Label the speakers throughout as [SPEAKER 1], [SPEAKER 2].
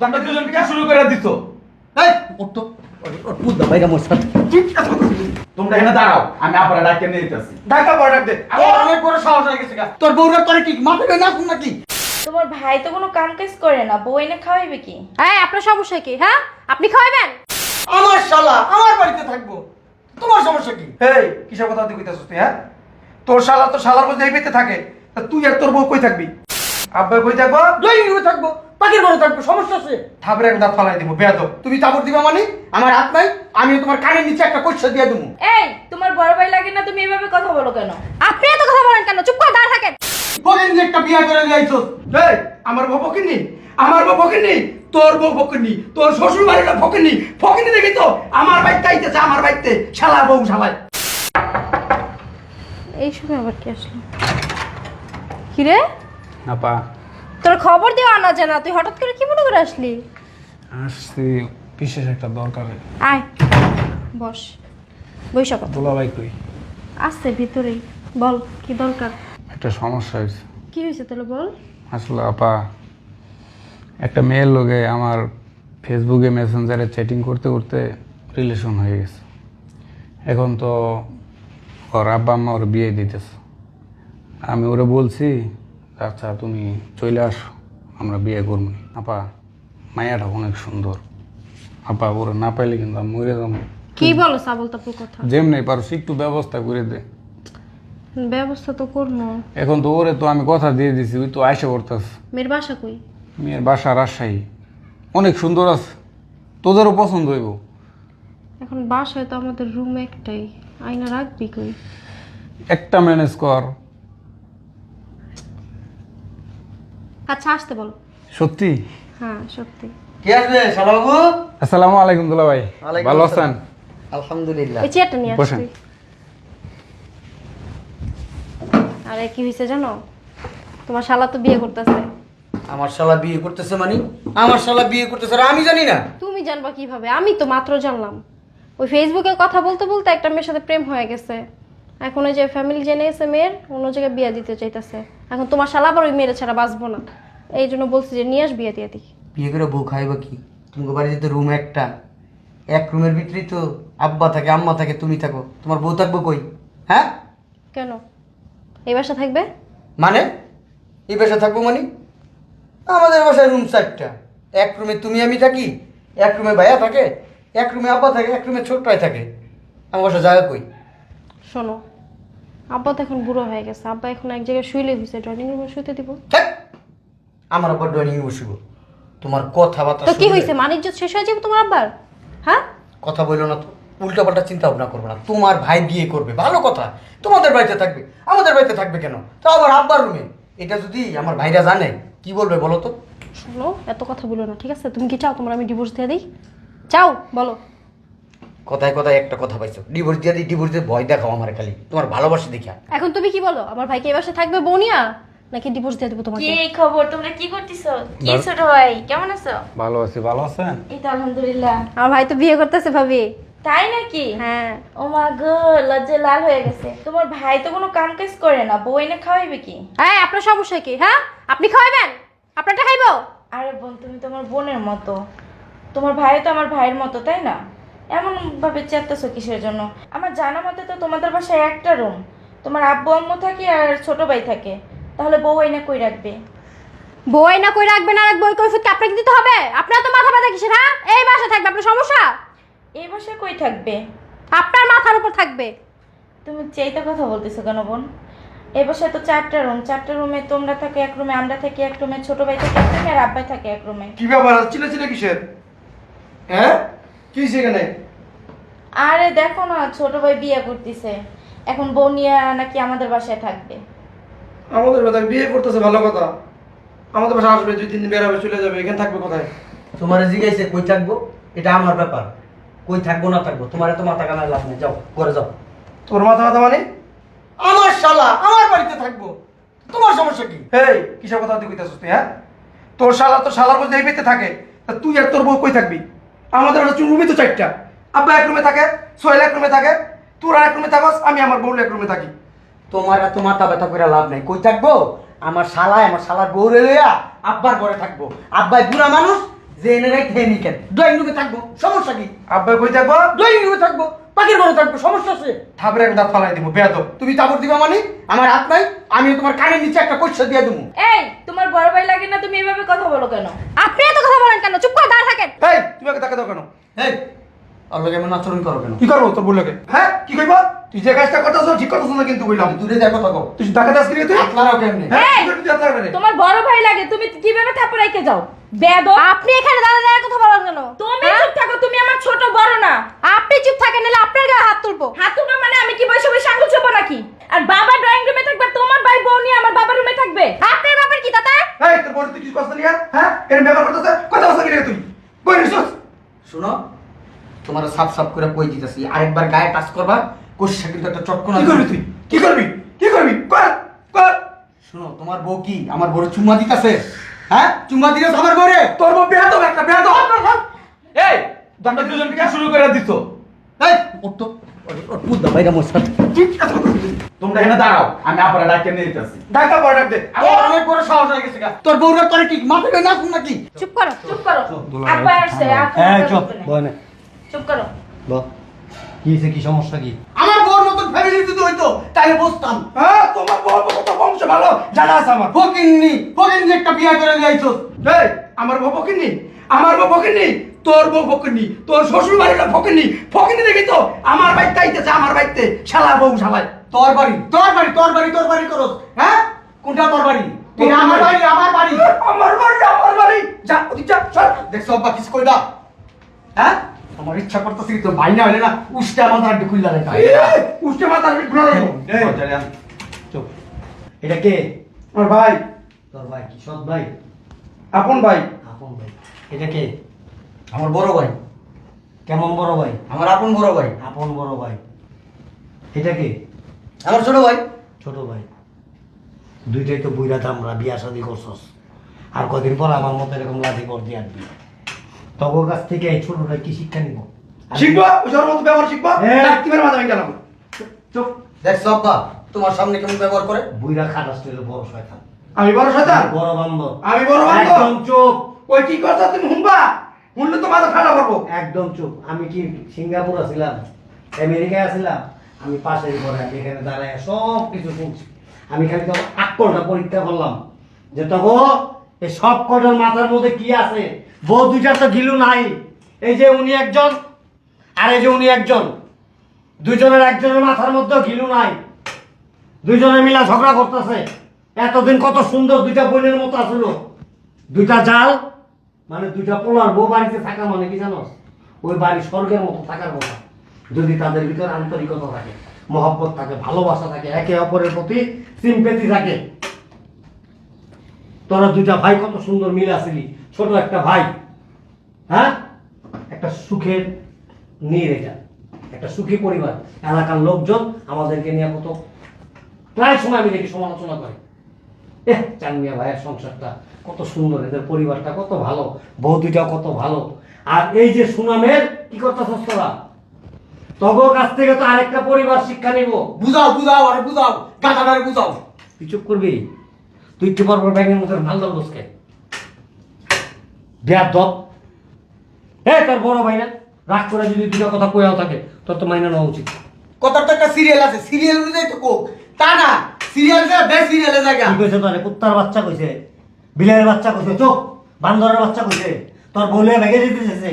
[SPEAKER 1] তোমরা দুজন কি শুরু করে দিছো?
[SPEAKER 2] এই ওঠ তো ওঠ বুদ্ধা ভাইরা মোর সাথে
[SPEAKER 1] তোমরা এখানে দাঁড়াও, আমি আপনারা ডাক্তার নিয়ে দিতেছি।
[SPEAKER 2] ঢাকা বড় ডাক দে অনেক বড় সাহস হয়ে গেছে গা তোর বউরা তোরে কি মাথায় না শুন নাকি
[SPEAKER 3] তোমার ভাই তো কোনো কাম কাজ করে না, বউ এনে খাওয়াইবে কি?
[SPEAKER 4] হ্যাঁ, আপনার সমস্যা কি? হ্যাঁ, আপনি খাওয়াবেন?
[SPEAKER 2] আমার শালা আমার বাড়িতে থাকবো তোমার সমস্যা কি
[SPEAKER 5] এই কিসব কথা তুই কইতাছিস তুই? হ্যাঁ, তোর শালা তো শালার মধ্যে এই পেতে থাকে, তা তুই আর তোর বউ কই থাকবি? আব্বা কই থাকবো?
[SPEAKER 2] ড্রয়িং রুমে থাকবো পাখির ঘরে থাকবো সমস্যা আছে
[SPEAKER 5] থাবরে একটা দাঁত ফালাই দিব বেয়াদব।
[SPEAKER 2] তুমি চাপড় দিবা মানে আমার হাত নাই আমি তোমার কানের নিচে একটা পয়সা দিয়ে দেবো
[SPEAKER 3] এই তোমার বড় ভাই লাগে না, তুমি এভাবে কথা বলো কেন?
[SPEAKER 4] আপনি এত কথা বলেন কেন? চুপ করে দাঁড়া থাকেন।
[SPEAKER 2] কদিন যে একটা বিয়ে করে নিয়ে আইছো
[SPEAKER 5] এই আমার বউ ফকিনি, আমার বউ ফকিনি, তোর বউ ফকিনি, তোর শ্বশুর বাড়িটা ফকিনি, ফকিনি দেখি তো আমার বাইতে আইতেছে, আমার বাইতে শালা বউ শালায়।
[SPEAKER 4] এই সময় আবার কি আসলো? কি রে,
[SPEAKER 6] আপা
[SPEAKER 4] তোর খবর দেওয়া না জানা, তুই হঠাৎ করে কি মনে করে আসলি?
[SPEAKER 6] আসছি বিশেষ একটা দরকারে।
[SPEAKER 4] আয় বস, বৈশা কথা
[SPEAKER 6] দুলাভাই কই?
[SPEAKER 4] আসছে ভিতরেই। বল কি দরকার?
[SPEAKER 6] একটা সমস্যা হয়েছে।
[SPEAKER 4] কি হয়েছে তাহলে বল।
[SPEAKER 6] আসলে আপা, একটা মেয়ের লোকে আমার ফেসবুকে মেসেঞ্জারে চ্যাটিং করতে করতে রিলেশন হয়ে গেছে। এখন তো ওর আব্বা আম্মা ওর বিয়ে দিতেছে। আমি ওরে বলছি, আচ্ছা তুমি চলে আসো, আমরা বিয়ে করবো। আপা মায়াটা অনেক সুন্দর। আপা ওরা না পাইলে কিন্তু আমি মরে যাবো।
[SPEAKER 4] কি বলো সাবল তাপুর কথা?
[SPEAKER 6] যেমনি পারো একটু ব্যবস্থা করে দে।
[SPEAKER 4] ব্যবস্থা তো করবো।
[SPEAKER 6] এখন তো ওরে তো আমি কথা দিয়ে দিছি, ওই তো আইসা করতেছে।
[SPEAKER 4] মেয়ের বাসা কই?
[SPEAKER 6] মেয়ের বাসা রাজশাহী, অনেক সুন্দর আছে, তোদেরও পছন্দ হইব।
[SPEAKER 4] এখন বাসায় তো আমাদের রুম একটাই, আয়না রাখবি কই?
[SPEAKER 6] একটা ম্যানেজ কর।
[SPEAKER 4] আচ্ছা আসতে বল।
[SPEAKER 6] সত্যি?
[SPEAKER 4] হ্যাঁ সত্যি।
[SPEAKER 2] কে আসবে শালা বাবু
[SPEAKER 6] আসসালামু আলাইকুম দুলা ভাই,
[SPEAKER 2] ওয়ালাইকুম
[SPEAKER 6] ভালো
[SPEAKER 2] আসসালাম।
[SPEAKER 6] আছেন?
[SPEAKER 2] আলহামদুলিল্লাহ
[SPEAKER 4] এই চেয়ারটা নিয়ে
[SPEAKER 6] বসেন।
[SPEAKER 4] আসবি। আরে কি হয়েছে জানো, তোমার শালা তো বিয়ে করতেছে।
[SPEAKER 2] আমার শালা বিয়ে করতেছে মানে আমার শালা বিয়ে করতেছে আর আমি জানি না
[SPEAKER 4] তুমি জানবা কিভাবে? আমি তো মাত্র জানলাম। ওই ফেসবুকে কথা বলতে বলতে একটা মেয়ের সাথে প্রেম হয়ে গেছে। এখন ওই যে ফ্যামিলি জেনে গেছে মেয়ের, অন্য জায়গায় বিয়ে দিতে চাইতেছে। এখন তোমার শালা আবার ওই মেয়ের ছাড়া বাঁচবো না, এই জন্য বলছি যে নিয়ে আস, বিয়ে দিয়ে দিই।
[SPEAKER 2] বিয়ে করে বউ খাইবা কি? তোমার বাড়িতে তো রুম একটা, এক রুমের ভিতরেই তো আব্বা থাকে আম্মা থাকে তুমি থাকো, তোমার বউ থাকবো কই? হ্যাঁ
[SPEAKER 4] কেন এই বাসা থাকবে?
[SPEAKER 2] মানে এই বাসায় থাকবো মানে আমাদের বাসায় রুম চারটা, এক রুমে তুমি আমি থাকি, এক রুমে ভাইয়া থাকে, এক রুমে আব্বা থাকে, এক রুমে ছোট ভাই থাকে। আমার বাসায় জায়গা কই?
[SPEAKER 4] শোনো, আব্বা তো এখন বুড়ো হয়ে গেছে, আব্বা এখন এক জায়গায় শুইলে হয়েছে, ড্রয়িং রুমে শুইতে দিব।
[SPEAKER 2] হ্যাঁ আমার আব্বা ড্রয়িং বসিব। তোমার কথাবার্তা
[SPEAKER 4] তো কি
[SPEAKER 2] শুনলে-
[SPEAKER 4] হয়েছে, মানিজ্য শেষ হয়ে যাবে তোমার আব্বার? হ্যাঁ
[SPEAKER 2] কথা বললো না তো, উল্টা পাল্টা চিন্তা ভাবনা করবে না। তোমার ভাই বিয়ে করবে ভালো কথা, তোমাদের বাড়িতে থাকবে, আমাদের বাড়িতে থাকবে কেন? তাও আবার আব্বার রুমে। এটা যদি আমার ভাইরা জানে কি বলবে বলো তো?
[SPEAKER 4] শোনো, এত কথা বলো না, ঠিক আছে? তুমি কি চাও তোমার আমি ডিভোর্স দিয়ে দিই? চাও বলো।
[SPEAKER 2] কথায় কথায় একটা কথা পাইছো, ডিভোর্স দিয়ে দিই, ডিভোর্স দিয়ে ভয় দেখাও আমার খালি, তোমার ভালোবাসা দেখা।
[SPEAKER 4] এখন তুমি কি বলো, আমার ভাইকে এই বাসায় থাকবে বনিয়া, নাকি ডিভোর্স দিয়ে দেবো
[SPEAKER 3] কি
[SPEAKER 4] তোমাকে?
[SPEAKER 3] এই খবর? তোমরা কি করতেছো? কি ছোট ভাই, কেমন আছো?
[SPEAKER 6] ভালো আছি, ভালো আছেন?
[SPEAKER 3] এই তো আলহামদুলিল্লাহ।
[SPEAKER 4] আমার ভাই তো বিয়ে করতেছে ভাবি।
[SPEAKER 3] তাই নাকি?
[SPEAKER 4] হ্যাঁ।
[SPEAKER 3] ও মা গো, লজ্জা লাল হয়ে গেছে। তোমার ভাই তো কোনো কাম কাজ করে না, বউ এনে খাওয়াইবে কি?
[SPEAKER 4] হ্যাঁ, আপনার সমস্যা কি? হ্যাঁ, আপনি খাওয়াবেন? আপনারটা খাইবো?
[SPEAKER 3] আরে বোন, তুমি তোমার বোনের মতো, তোমার ভাই তো আমার ভাইয়ের মতো, তাই না? এমন ভাবে চেতাছো কিসের জন্য? আমার জানা মতে তো তোমাদের বাসায় একটা রুম, তোমার আব্বু আম্মু থাকে আর ছোট ভাই থাকে, তাহলে বউ এনে কই রাখবে?
[SPEAKER 4] বই না কই রাখবে না রাখবে, ওই কৈফিয়ত আপনাকে দিতে হবে? আপনার তো মাথা ব্যথা কিসের? হ্যাঁ, এই বাসায় থাকবে, আপনার সমস্যা?
[SPEAKER 3] এই বাসায় কই থাকবে?
[SPEAKER 4] আপনার মাথার উপর থাকবে।
[SPEAKER 3] তুমি চেইতে কথা বলতেছো কেন বোন? এই বাসায় তো চারটা রুম, চারটা রুমে তোমরা থাকে এক রুমে, আমরা থাকি এক রুমে, ছোট ভাই থাকে এক রুমে আর আব্বাই থাকে এক রুমে।
[SPEAKER 5] কি ব্যাপার চিলে চিলে কিসের? হ্যাঁ, কি সেখানে?
[SPEAKER 3] আরে দেখো না, ছোট ভাই বিয়ে করতেছে, এখন বউ নিয়ে নাকি আমাদের বাসায় থাকবে।
[SPEAKER 5] আমাদের কথা বিয়ে করতেছে ভালো কথা, আমাদের বাসা আসবে, 2-3 দিন বেড়াবে চলে যাবে, এখানে থাকবে কোথায়?
[SPEAKER 2] তোমার জিজ্ঞাসা কই থাকবো, এটা আমার ব্যাপার। কই থাকবো না থাকবো তোমার এত মাথা কামায় লাভ নেই, যাও ঘরে যাও।
[SPEAKER 5] তোর মাথা মাথা মানে?
[SPEAKER 2] আমার শালা আমার বাড়িতে থাকবো, তোমার সমস্যা কি?
[SPEAKER 5] এই কিসব কথা তুই কইতাছিস তুই? হ্যাঁ, তোর শালা তো শালার মধ্যে এই পেতে থাকে, তা তুই আর তোর বউ কই থাকবি? আমাদের রুমই তো চারটা, আব্বা এক রুমে থাকে, সোহেল এক রুমে থাকে, তোরা এক রুমে থাকস, আমি আমার বউ এক রুমে থাকি।
[SPEAKER 2] তোমার এত মাথা ব্যথা করে লাভ নাই। কই থাকবো? আমার শালার বউরে লইয়া আব্বার ঘরে থাকবো। আব্বাই বুড়া মানুষ, যে এনে রাখতে নি কেন ড্রয়িং রুমে থাকবো, সমস্যা কি?
[SPEAKER 5] আব্বা কই থাকবো?
[SPEAKER 2] ড্রয়িং রুমে থাকবো, পাখির ঘরে থাকবো, সমস্যা আছে?
[SPEAKER 5] থাপড়ে একটা দাঁত ফালাই দিব বেয়াদব।
[SPEAKER 2] তুমি তাবর দিবা মানে আমার হাত নাই, আমি তোমার কানের নিচে একটা পয়সা দিয়ে দেবো।
[SPEAKER 3] এই তোমার বড় ভাই লাগে না, তুমি এভাবে কথা বলো কেন?
[SPEAKER 4] আপনি এত কথা বলেন কেন? চুপ করে দাঁড়া থাকেন।
[SPEAKER 5] এই তুমি আগে তাকে দাও কেন?
[SPEAKER 2] এই আল্লাহ কেমন আচরণ করো কেন?
[SPEAKER 5] কি করবো তোর বললোকে? হ্যাঁ কি কইব? তুই যে কাজটা করতেছ ঠিক করতেছ না কিন্তু বললাম।
[SPEAKER 2] দূরে যায় কথা কও।
[SPEAKER 5] তুই টাকা দাস কিনে তুই?
[SPEAKER 2] আপনারাও কেমনে?
[SPEAKER 5] হ্যাঁ
[SPEAKER 3] এই!
[SPEAKER 5] তুই তুই আপনার করে।
[SPEAKER 3] তোমার বড় ভাই লাগে, তুমি কিভাবে থাপ্পড় রেখে যাও? বেয়াদব!
[SPEAKER 4] আপনি এখানে দাঁড়া দাঁড়া কথা বলেন কেন?
[SPEAKER 3] তুমি চুপ থাকো, তুমি আমার ছোট বড় না।
[SPEAKER 4] আপনি চুপ থাকেন, নাহলে আপনার গায়ে হাত তুলবো।
[SPEAKER 3] হাত তুলবে মানে আমি কি বসে বসে আঙ্গুল চুপো নাকি? আর বাবা ড্রয়িং রুমে থাকবে, তোমার ভাই বউ নিয়ে আমার বাবার রুমে থাকবে।
[SPEAKER 4] আপনার ব্যাপার কি তাতে?
[SPEAKER 5] এই তোর বড় তুই কি করছিস না? হ্যাঁ এর ব্যবহার করতেছ? কথা বলছ কি রে তুই? কই রিসোর্স?
[SPEAKER 2] শোনো, তোমার সাফ সাফ করে কই দিতেছি, আরেকবার গায়ে টাচ করবা কোষা কিন্তু একটা চটকনা।
[SPEAKER 5] কি করবি তুই? কি করবি? কি করবি? কর কর।
[SPEAKER 2] শোনো, তোমার বউ কি আমার বউরে চুম্মা দিতেছে? হ্যাঁ চুম্মা দিতেছে আমার বউরে?
[SPEAKER 5] তোর বউ বেয়াদব একটা বেয়াদব।
[SPEAKER 1] এই তোমরা দুজন কি শুরু করে দিছো?
[SPEAKER 2] এই ওঠ তো, ওঠ পুদ্দা বাইরে মোর সাথে।
[SPEAKER 5] ঠিক আছে কথা বলছিস।
[SPEAKER 1] তোমরা এখানে দাঁড়াও, আমি আপনারা ডাক্তার নিয়ে যেতেছি।
[SPEAKER 5] ডাক্তার পরে ডাক দে।
[SPEAKER 2] আমার অনেক বড় সাহস হয়ে গেছে গা। তোর বউরা তোরে কি মাথা করে নাচুন নাকি?
[SPEAKER 4] চুপ করো।
[SPEAKER 3] চুপ করো। আব্বা আসছে, আর কোনো
[SPEAKER 2] এই
[SPEAKER 3] কথা
[SPEAKER 2] চুপ,
[SPEAKER 3] বলবে না।
[SPEAKER 2] বয় না।
[SPEAKER 3] চুপ করো।
[SPEAKER 2] বল কি হইছে, কি সমস্যা কি? আমার বউর মতন ফ্যামিলি যদি হইতো তাহলে বুঝতাম।
[SPEAKER 5] হ্যাঁ তোমার বউ কত বংশ ভালো জানা আছে আমার।
[SPEAKER 2] ফকিন্নি একটা বিয়ে করে দিয়েছো।
[SPEAKER 5] এই আমার বউ ফকিন্নি, আমার বউ ফকিন্নি, তোর বউ ফকিন্নি, তোর শ্বশুর বাড়িটা ফকিন্নি। ফকিন্নি দেখি তো আমার বাইতে আইতেছে, আমার বাইতে শালা বউ শালায়।
[SPEAKER 2] তোর বাড়ি তোর বাড়ি তোর বাড়ি তোর বাড়ি করো, হ্যাঁ? কোনটা তোর বাড়ি? এটা আমার বাড়ি আমার বাড়ি।
[SPEAKER 5] আমার বাড়ি আমার বাড়ি। যা ওদিক যা সর।
[SPEAKER 2] দেখছো আব্বা কিছু কইবা? হ্যাঁ আমার ইচ্ছা করতেছে কি তোর ভাই না হলে না উষ্টা আমার একটু খুললা রেখা।
[SPEAKER 5] উষ্ঠে মাথা ঘুরা দেবো।
[SPEAKER 2] চুপ। এটা কে?
[SPEAKER 5] আমার ভাই,
[SPEAKER 2] তোর ভাই কি সৎ ভাই?
[SPEAKER 5] আপন ভাই।
[SPEAKER 2] আপন ভাই। এটা কে? আমার বড় ভাই। কেমন বড় ভাই? আমার আপন বড় ভাই। আপন বড় ভাই। এটা কে? আমার ছোট ভাই। ছোট ভাই। দুইটাই তো বুইরা দামরা বিয়া শাদি করছস, আর কদিন পর আমার মতো এরকম লাঠি পর দিয়ে আসবি। তখন কাছ থেকে এই ছোটটা কি শিক্ষা নিব?
[SPEAKER 5] শিখবা ওর মতো ব্যবহার শিখবা। তুমি মাথা ভেঙে গেলাম।
[SPEAKER 2] চুপ। দেখ সব্বা তোমার সামনে কেমন ব্যবহার করে? বুইরা খাটাস তুই বড় শয়তান।
[SPEAKER 5] আমি বড় শয়তান?
[SPEAKER 2] বড় বান্দর।
[SPEAKER 5] আমি বড় বান্দর?
[SPEAKER 2] একদম চুপ।
[SPEAKER 5] ওই কি কথা তুমি শুনবা? শুনলে তো মাথা ঠান্ডা করবো।
[SPEAKER 2] একদম চুপ। আমি কি সিঙ্গাপুর আছিলাম, আমেরিকায় আছিলাম? আমি পাশের ঘরে এখানে দাঁড়ায় সব কিছু শুনছি। আমি খালি তো আকলটা পরীক্ষা করলাম যে তবু এই সব কটার মাথার মধ্যে কি আছে। বউ দুইটা তো গিলু নাই। এই যে উনি একজন আর এই যে উনি একজন, দুইজনের একজনের মাথার মধ্যে গিলু নাই। দুইজনে মিলা ঝগড়া করতেছে। এতদিন কত সুন্দর দুইটা বোনের মতো আসল, দুইটা জাল মানে দুইটা পোলার বউ বাড়িতে থাকা মানে কি জানো? ওই বাড়ি স্বর্গের মতো থাকার কথা, যদি তাদের ভিতরে আন্তরিকতা থাকে, মহব্বত থাকে, ভালোবাসা থাকে, একে অপরের প্রতি সিম্পেথি থাকে। তোরা দুইটা ভাই কত সুন্দর মিল আসিলি, ছোট একটা ভাই। হ্যাঁ একটা সুখের নিয়ে এটা একটা সুখী পরিবার। এলাকার লোকজন আমাদেরকে নিয়ে কত প্রায় সময় আমি দেখি সমালোচনা করে। চানমিয়া ভাইয়ের সংসারটা কত সুন্দর, এদের পরিবারটা কত ভালো, বউ দুইটাও কত ভালো। আর এই যে সুনামের কি করতেছস তোরা? তগো কাছ থেকে তো আরেকটা পরিবার শিক্ষা নিব। বুঝাও বুঝাও আরে বুঝাও, গাধাটারে বুঝাও। তুই চুপ করবি? তুই একটু পর ব্যাগের মধ্যে ভাল দল বসকে দেয়ার দপ। তোর বড় ভাই না, রাগ করে যদি দুটো কথা কইয়াও থাকে তোর তো মাইনা নেওয়া উচিত। কথার তো একটা সিরিয়াল আছে, সিরিয়াল অনুযায়ী তো কোক তা না, সিরিয়াল বে সিরিয়ালে জায়গা। কি কইছে তোরে? কুত্তার বাচ্চা কইছে, বিলের বাচ্চা কইছে, চোখ বান্দরের বাচ্চা কইছে, তোর বলে ভেঙে দিতে চেয়েছে।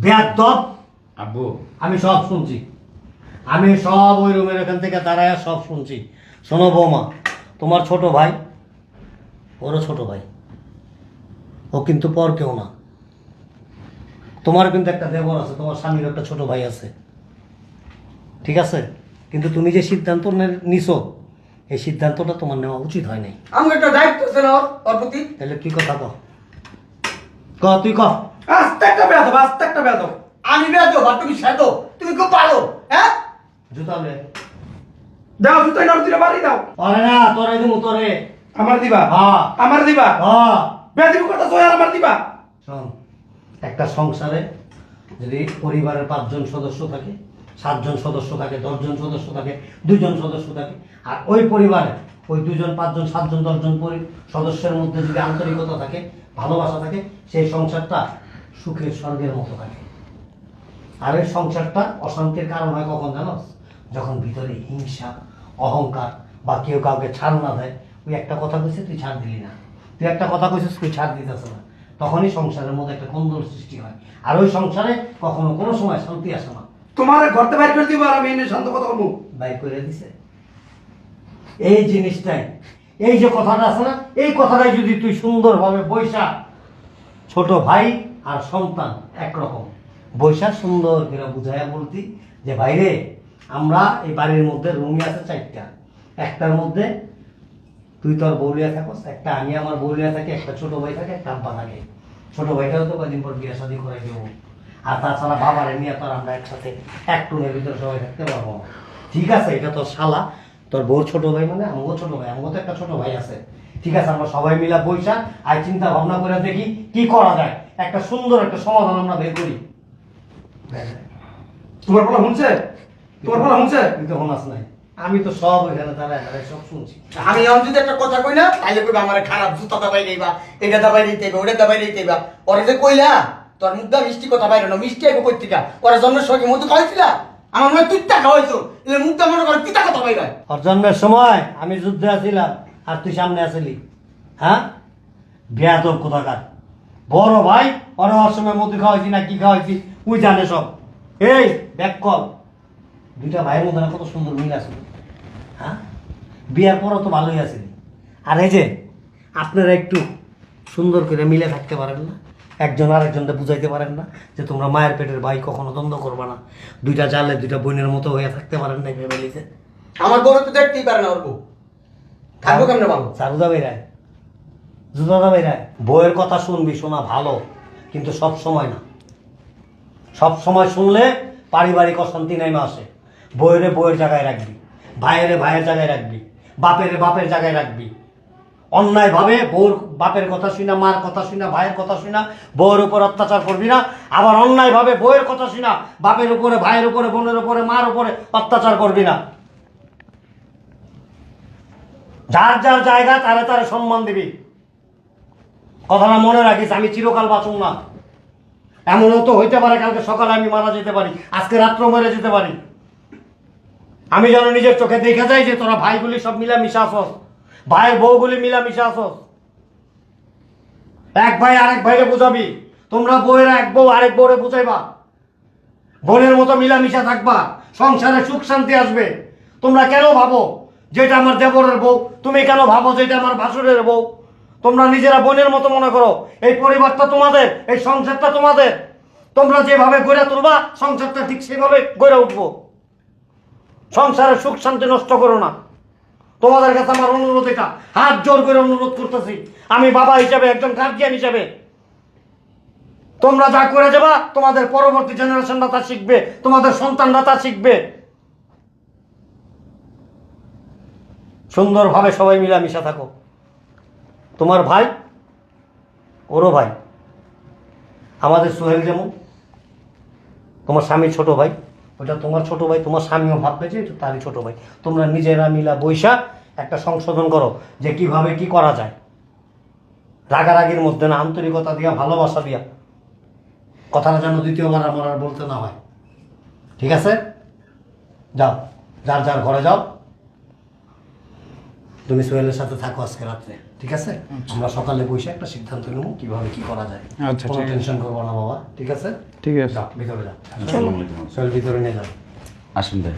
[SPEAKER 2] বেয়াদব।
[SPEAKER 1] আব্বু
[SPEAKER 2] আমি সব শুনছি, আমি সব ওই রুমের এখান থেকে দাঁড়ায় সব শুনছি। শোনো বৌমা, তোমার ছোট ভাই ওরও ছোট ভাই, ও কিন্তু পর কেউ না। তোমার কিন্তু একটা দেবর আছে, তোমার স্বামীর একটা ছোট ভাই আছে, ঠিক আছে? কিন্তু তুমি যে সিদ্ধান্ত নিছো এই সিদ্ধান্তটা তোমার নেওয়া উচিত হয় নাই। আমার একটা দায়িত্ব আছে না ওর প্রতি। তাহলে কি কথা কও? ক তুই ক।
[SPEAKER 5] আস্তে একটা বেয়াদব, আস্তে একটা বেয়াদব।
[SPEAKER 2] আমি বেয়াদব আর তুমি সেদো, তুমি খুব ভালো। হ্যাঁ জুতা লে
[SPEAKER 5] দাও জুতো না দিলে বাড়ি দাও।
[SPEAKER 2] আরে না তোরে দিমু তোরে।
[SPEAKER 5] আমার দিবা?
[SPEAKER 2] হ্যাঁ
[SPEAKER 5] আমার দিবা?
[SPEAKER 2] হ্যাঁ।
[SPEAKER 5] বেয়াদবি কথা সয় আমার দিবা?
[SPEAKER 2] শোন, একটা সংসারে যদি পরিবারের 5 জন সদস্য থাকে, 7 জন সদস্য থাকে, 10 জন সদস্য থাকে, 2 জন সদস্য থাকে, আর ওই পরিবারে ওই 2 জন 5 জন 7 জন 10 জন সদস্যের মধ্যে যদি আন্তরিকতা থাকে, ভালোবাসা থাকে, সেই সংসারটা সুখের স্বর্গের মতো থাকে। আর এই সংসারটা অশান্তির কারণ হয় কখন জানো? যখন ভিতরে হিংসা, অহংকার বা কেউ কাউকে ছাড় না দেয়। ওই একটা কথা কইছে তুই ছাড় দিলি না, তুই একটা কথা কইছিস তুই ছাড় দিতেছ না, তখনই সংসারের মধ্যে একটা কোন্দল সৃষ্টি হয়। আর ওই সংসারে কখনো কোনো সময় শান্তি আসে না।
[SPEAKER 5] তোমার ঘরতে বাইর করে দিব আর আমি এনে শান্ত কথা বলবো।
[SPEAKER 2] বাইর করে দিছে এই জিনিসটাই, এই যে কথাটা আছে না, এই কথাটাই যদি তুই সুন্দরভাবে বৈশা, ছোট ভাই আর সন্তান একরকম বৈশা সুন্দর করে বুঝাইয়া বলতি যে ভাইরে, আমরা এই বাড়ির মধ্যে রুমই আছে 4টা, একটার মধ্যে তুই তোর বউলিয়া থাকস, একটা আমি আমার বউলিয়া থাকি, একটা ছোট ভাই থাকে, একটা আব্বা থাকে। ছোট ভাইটাও তো কদিন পর বিয়ে শাদী করে দেবো। আর তাছাড়া বাবারে নিয়ে তো আমরা একসাথে এক রুমের ভিতরে সবাই থাকতে পারবো না। ঠিক আছে, এটা তোর শালা, তোর বউর ছোট ভাই, মানে আমারও ছোট ভাই, আমারও তো একটা ছোট ভাই আছে। ঠিক আছে, আমরা সবাই মিলা বৈশা আর চিন্তা ভাবনা করে দেখি কি করা যায়, একটা সুন্দর একটা সমাধান আমরা বের করি।
[SPEAKER 5] তোমার বলা শুনছে? তোমার বলা শুনছে?
[SPEAKER 2] তুই তো হোনাস নাই, আমি তো সব এখানে দাঁড়ায় সব শুনছি।
[SPEAKER 7] আমি এখন যদি একটা কথা কই না, তাইলে কইবা আমার খারাপ, জুতা দাবাই দিবা, এটা দাবাই দিতে হইবা, ওটা দাবাই দিতে হইবা। ওরা যে কইলা তোর মুখ দা মিষ্টি কথা বাইরে না, মিষ্টি আইব কই থেকে? ওরা জন্মের সময় মধু খাওয়াইছিলা? আমার মনে হয় তুই টাকা হইছো, এলে মুখ দা মনে করে পিতা কথা বাইরে।
[SPEAKER 2] ওর জন্মের সময় আমি যুদ্ধে আছিলাম আর তুই সামনে আসলি। হ্যাঁ, বেয়াদব কোথাকার বড় ভাই, ওরা ওর সময় মধু খাওয়াইছি না কি খাওয়াইছি তুই জানে সব। এই ব্যাক কল, 2টা ভাইয়ের মধ্যে না কত সুন্দর মিল আছে। হ্যাঁ, বিয়ার পরও তো ভালোই আছিলি। আর এই যে আপনারা একটু সুন্দর করে মিলে থাকতে পারেন না, একজন আরেকজনকে বুঝাইতে পারেন না যে তোমরা মায়ের পেটের ভাই, কখনো দ্বন্দ্ব করবা না। 2টা জালে 2টা বোনের মতো হয়ে থাকতে পারেন না ফ্যামিলিতে।
[SPEAKER 7] আমার বউ তো দেখতেই পারে না, ওর বউ থাকবো কেমনে ভালো?
[SPEAKER 2] চারুদা বেরায়, জুদাদা বেরায়। বইয়ের কথা শুনবি, শোনা ভালো, কিন্তু সব সময় না। সব সময় শুনলে পারিবারিক অশান্তি নেমে আসে। বইয়েরে বইয়ের জায়গায় রাখবি, ভাইয়েরে ভাইয়ের জায়গায় রাখবি, বাপেরে বাপের জায়গায় রাখবি। অন্যায়ভাবে বউর বাপের কথা শুনা, মার কথা শুনা, ভাইয়ের কথা শুনা বউয়ের উপর অত্যাচার করবি না। আবার অন্যায়ভাবে বউয়ের কথা শুনা বাপের উপরে, ভাইয়ের উপরে, বোনের উপরে, মার উপরে অত্যাচার করবি না। যার যার জায়গা তারে তারে সম্মান দিবি। কথাটা মনে রাখিস, আমি চিরকাল বাঁচুম না। এমনও তো হইতে পারে কালকে সকালে আমি মারা যেতে পারি, আজকে রাত্র মরে যেতে পারি। আমি যেন নিজের চোখে দেখা যায় যে তোরা ভাইগুলি সব মিলামিশা আসস, ভাইয়ের বউগুলি মিলামিশা আসস। এক ভাই আরেক ভাইরে বুঝাবি, তোমরা বউয়েরা এক বউ আরেক বউরে বুঝাইবা, বোনের মতো মিলামিশা থাকবা, সংসারে সুখ শান্তি আসবে। তোমরা কেন ভাবো যেটা আমার দেবরের বউ, তুমি কেন ভাবো যেটা আমার ভাসুরের বউ? তোমরা নিজেরা বোনের মতো মনে করো। এই পরিবারটা তোমাদের, এই সংসারটা তোমাদের। তোমরা যেভাবে গড়ে তুলবা সংসারটা ঠিক সেভাবে গড়ে উঠবো। সংসারের সুখ শান্তি নষ্ট করো না। তোমাদের কাছে আমার অনুরোধ, এটা হাত জোর করে অনুরোধ করতেছি, আমি বাবা হিসাবে, একজন গার্জিয়ান হিসাবে। তোমরা যা করে যাবা তোমাদের পরবর্তী জেনারেশনরা তা শিখবে, তোমাদের সন্তানরা তা শিখবে। সুন্দরভাবে সবাই মিলামিশা থাকো। তোমার ভাই ওরও ভাই, আমাদের সোহেল যেমন তোমার স্বামীর ছোট ভাই, ওটা তোমার ছোট ভাই। তোমার স্বামীও ভাববে যে এটা তারই ছোট ভাই। তোমরা নিজেরা মিলা বৈশা একটা সংশোধন করো যে কিভাবে কি করা যায়। রাগারাগির মধ্যে না, আন্তরিকতা দিয়া, ভালোবাসা দিয়া। কথাটা যেন দ্বিতীয়বার আমার আর বলতে না হয়। ঠিক আছে, যাও, যার যার ঘরে যাও। তুমি সোহেলের সাথে থাকো আজকে রাত্রে, ঠিক আছে? আমরা সকালে বসে একটা সিদ্ধান্ত নেব কিভাবে কি করা যায়।
[SPEAKER 6] আচ্ছা,
[SPEAKER 2] কোনো
[SPEAKER 6] ঠিক আছে।
[SPEAKER 2] টেনশন করবো না বাবা, ঠিক আছে?
[SPEAKER 6] ঠিক আছে।
[SPEAKER 2] যাও ভিতরে যাও,
[SPEAKER 1] আসসালামু আলাইকুম।
[SPEAKER 2] সোহেল ভিতরে নিয়ে যাও।
[SPEAKER 1] আসুন ভাই।